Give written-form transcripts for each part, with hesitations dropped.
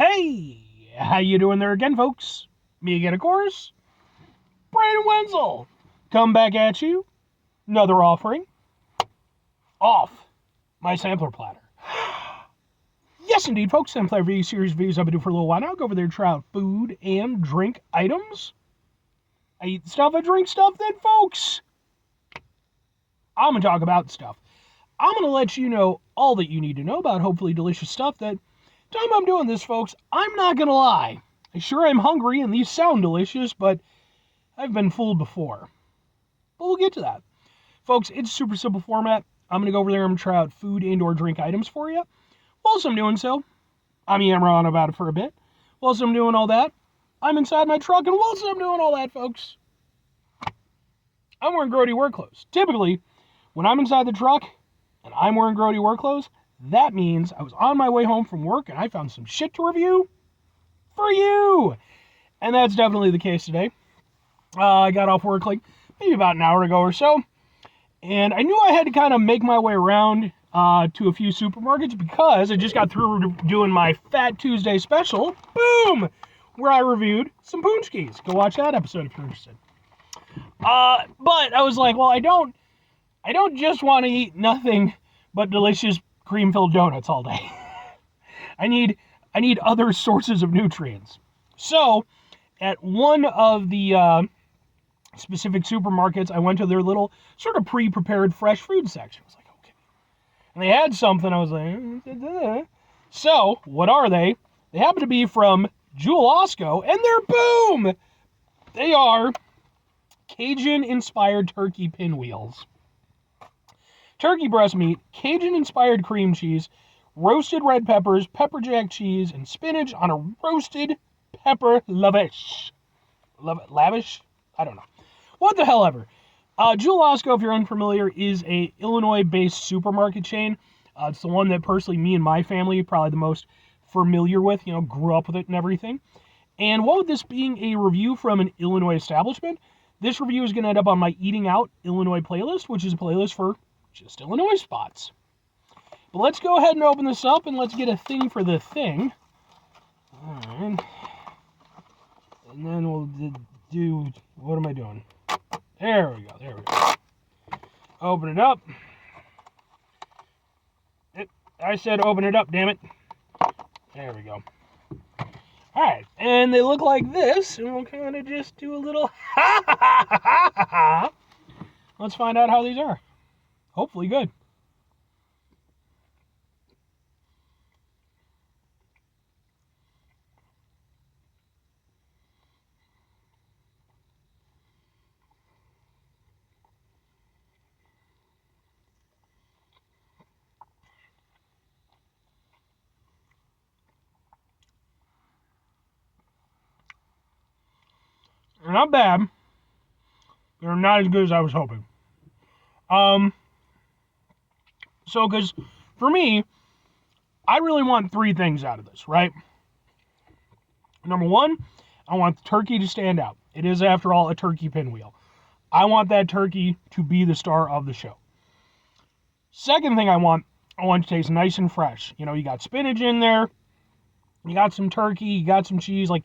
Hey, how you doing there again, folks? Me again, of course. Brandon Wenzel. Come back at you. Another offering. Off my sampler platter. Yes, indeed, folks. Sampler review series videos I've been doing for a little while now. Go over there, try out food and drink items. I eat stuff, I drink stuff, then, folks. I'm going to talk about stuff. I'm going to let you know all that you need to know about hopefully delicious stuff that time I'm doing this, folks, I'm not going to lie. I sure am hungry and these sound delicious, but I've been fooled before. But we'll get to that. Folks, it's a super simple format. I'm going to go over there and try out food and or drink items for you. Whilst I'm doing so, I'm yammering on about it for a bit. Whilst I'm doing all that, I'm inside my truck, and whilst I'm doing all that, folks, I'm wearing grody work clothes. Typically, when I'm inside the truck and I'm wearing grody work clothes, that means I was on my way home from work and I found some shit to review for you. And that's definitely the case today. I got off work like maybe about an hour ago or so. And I knew I had to kind of make my way around to a few supermarkets because I just got through doing my Fat Tuesday special. Boom! Where I reviewed some Poonchkis. Go watch that episode if you're interested. But I was like, well, I don't just want to eat nothing but delicious cream-filled donuts all day. I need other sources of nutrients. So, at one of the specific supermarkets, I went to their little sort of pre-prepared fresh food section. I was like, okay. And they had something, I was like, So, what are they? They happen to be from Jewel Osco, and they're boom! They are Cajun-inspired turkey pinwheels. Turkey breast meat, Cajun-inspired cream cheese, roasted red peppers, pepper jack cheese, and spinach on a roasted pepper lavish. Lavish? I don't know. What the hell ever. Jewel Osco, if you're unfamiliar, is a Illinois-based supermarket chain. It's the one that personally me and my family are probably the most familiar with, grew up with it and everything. And what with this being a review from an Illinois establishment, this review is going to end up on my Eating Out Illinois playlist, which is a playlist for just Illinois spots. But let's go ahead and open this up and let's get a thing for the thing. Alright. And then we'll do, what am I doing? There we go. Open it up. I said open it up, damn it. There we go. Alright, and they look like this, and we'll kind of just do a little ha ha ha ha ha ha. Let's find out how these are. Hopefully good. They're not bad. They're not as good as I was hoping. So, because for me, I really want three things out of this, right? Number one, I want the turkey to stand out. It is, after all, a turkey pinwheel. I want that turkey to be the star of the show. Second thing I want to taste nice and fresh. You got spinach in there, you got some turkey, you got some cheese. Like,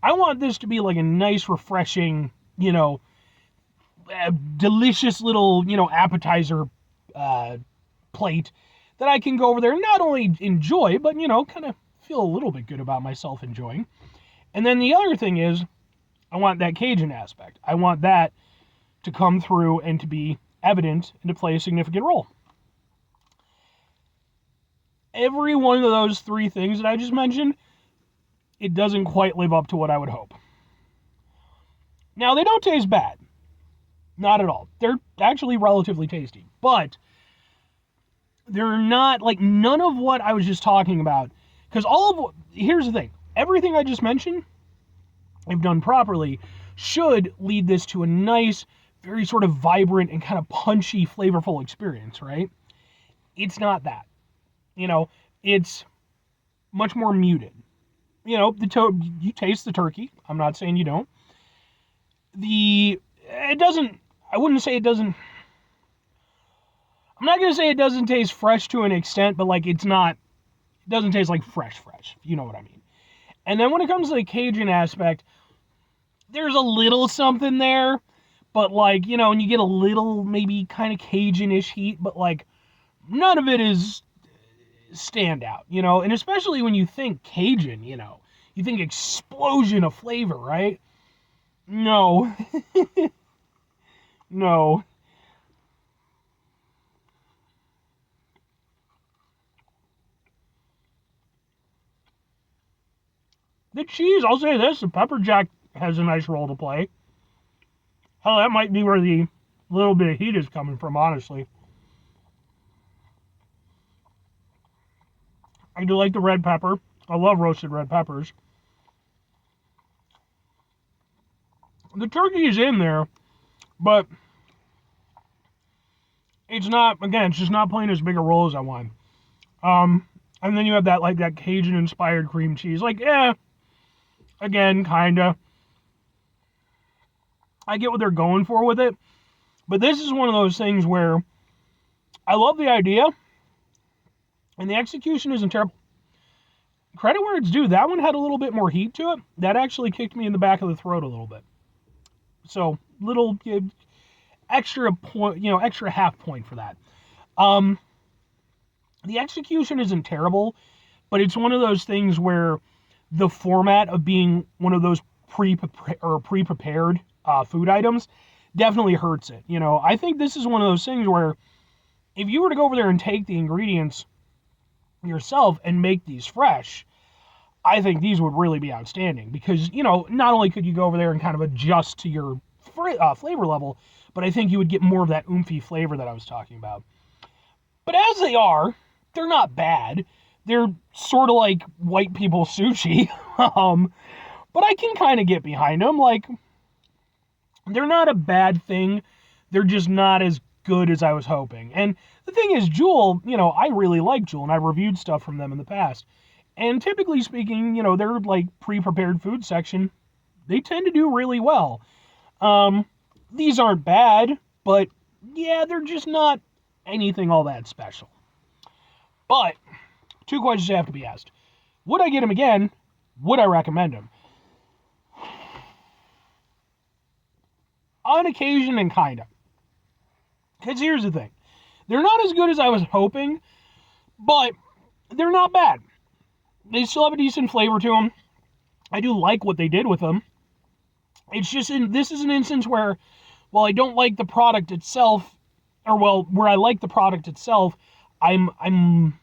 I want this to be like a nice, refreshing, delicious little, appetizer plate that I can go over there and not only enjoy, but, kind of feel a little bit good about myself enjoying. And then the other thing is, I want that Cajun aspect. I want that to come through and to be evident and to play a significant role. Every one of those three things that I just mentioned, it doesn't quite live up to what I would hope. Now, they don't taste bad. Not at all. They're actually relatively tasty. But they're not, like, none of what I was just talking about. Because here's the thing. Everything I just mentioned, if done properly, should lead this to a nice, very sort of vibrant and kind of punchy, flavorful experience, right? It's not that. It's much more muted. You taste the turkey. I'm not saying you don't. I wouldn't say it doesn't. I'm not going to say it doesn't taste fresh to an extent, but like it doesn't taste like fresh, if you know what I mean. And then when it comes to the Cajun aspect, there's a little something there, but like, and you get a little maybe kind of Cajun-ish heat, but like none of it is standout, and especially when you think Cajun, you think explosion of flavor, right? No. No. The cheese, I'll say this, the pepper jack has a nice role to play. Hell, that might be where the little bit of heat is coming from, honestly. I do like the red pepper. I love roasted red peppers. The turkey is in there, but it's not, again, it's just not playing as big a role as I want. And then you have that Cajun-inspired cream cheese. Like, again, kinda. I get what they're going for with it, but this is one of those things where I love the idea, and the execution isn't terrible. Credit where it's due, that one had a little bit more heat to it. That actually kicked me in the back of the throat a little bit. So, little extra point, extra half point for that. The execution isn't terrible, but it's one of those things where the format of being one of those pre-prepared food items definitely hurts it. I think this is one of those things where if you were to go over there and take the ingredients yourself and make these fresh, I think these would really be outstanding because, not only could you go over there and kind of adjust to your flavor level, but I think you would get more of that oomphy flavor that I was talking about. But as they are, they're not bad. They're sort of like white people sushi, but I can kind of get behind them. Like, they're not a bad thing. They're just not as good as I was hoping. And the thing is, Jewel, I really like Jewel, and I reviewed stuff from them in the past. And typically speaking, their like pre-prepared food section, they tend to do really well. These aren't bad, but yeah, they're just not anything all that special. But 2 questions have to be asked. Would I get them again? Would I recommend them? On occasion and kind of. Because here's the thing. They're not as good as I was hoping, but they're not bad. They still have a decent flavor to them. I do like what they did with them. It's just, this is an instance where, while I don't like the product itself, where I like the product itself, I'm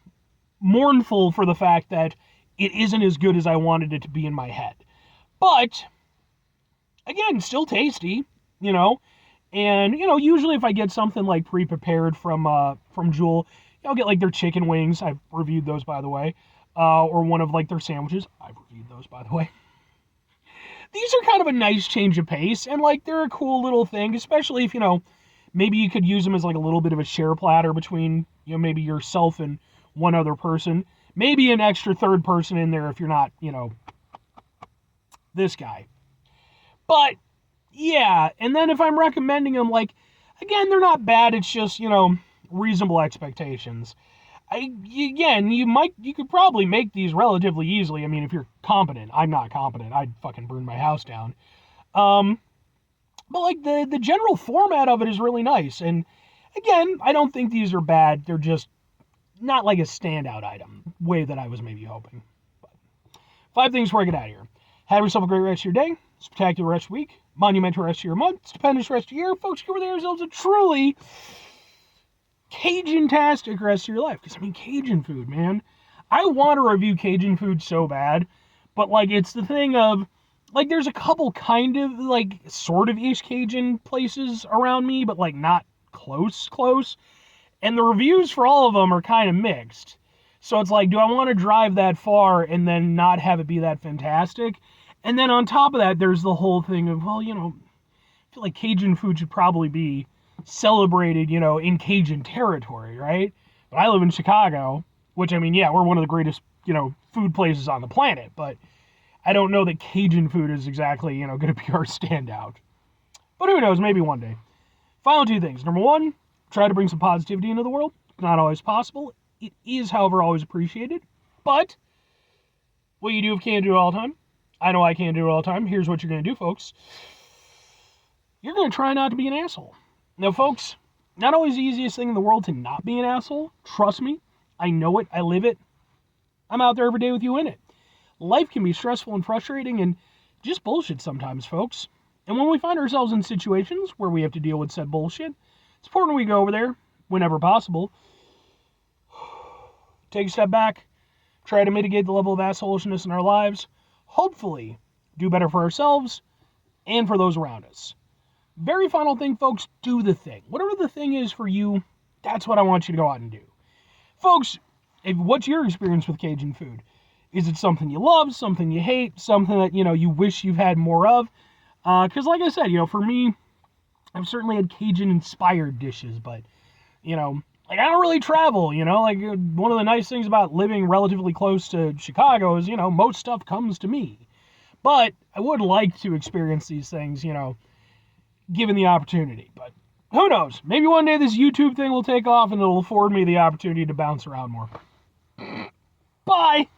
mournful for the fact that it isn't as good as I wanted it to be in my head. But, again, still tasty, and, usually if I get something like pre-prepared from Jewel, I'll get like their chicken wings. I've reviewed those, by the way. Or one of like their sandwiches. I've reviewed those, by the way. These are kind of a nice change of pace, and like they're a cool little thing, especially if, maybe you could use them as like a little bit of a share platter between, maybe yourself and one other person. Maybe an extra third person in there if you're not, this guy. But, yeah, and then if I'm recommending them, like, again, they're not bad, it's just, reasonable expectations. You could probably make these relatively easily. I mean, if you're competent. I'm not competent. I'd fucking burn my house down. But like the general format of it is really nice. And again, I don't think these are bad. They're just not like a standout item, way that I was maybe hoping. But 5 things before I get out of here. Have yourself a great rest of your day. Spectacular rest of your week. Monumental rest of your month. Stupendous rest of your year. Folks, give yourselves a truly Cajun-tastic rest of your life. Because, Cajun food, man. I want to review Cajun food so bad. But, like, it's the thing of, like, there's a couple kind of, like, sort of ish Cajun places around me, but, like, not close. And the reviews for all of them are kind of mixed. So it's like, do I want to drive that far and then not have it be that fantastic? And then on top of that, there's the whole thing of, well, I feel like Cajun food should probably be celebrated, in Cajun territory, right? But I live in Chicago, which, yeah, we're one of the greatest, food places on the planet, but I don't know that Cajun food is exactly, going to be our standout. But who knows, maybe one day. Final 2 things. Number 1, try to bring some positivity into the world. It's not always possible. It is, however, always appreciated. But what you do if you can't do it all the time. I know I can't do it all the time. Here's what you're going to do, folks. You're going to try not to be an asshole. Now, folks, not always the easiest thing in the world to not be an asshole. Trust me. I know it. I live it. I'm out there every day with you in it. Life can be stressful and frustrating and just bullshit sometimes, folks. And when we find ourselves in situations where we have to deal with said bullshit, it's important we go over there whenever possible. Take a step back, try to mitigate the level of assholishness in our lives, hopefully do better for ourselves and for those around us. Very final thing, folks, do the thing. Whatever the thing is for you, that's what I want you to go out and do. Folks, what's your experience with Cajun food? Is it something you love, something you hate, something that, you wish you've had more of? Because like I said, for me, I've certainly had Cajun-inspired dishes, but, I don't really travel, one of the nice things about living relatively close to Chicago is, most stuff comes to me. But I would like to experience these things, given the opportunity. But who knows? Maybe one day this YouTube thing will take off and it'll afford me the opportunity to bounce around more. Bye!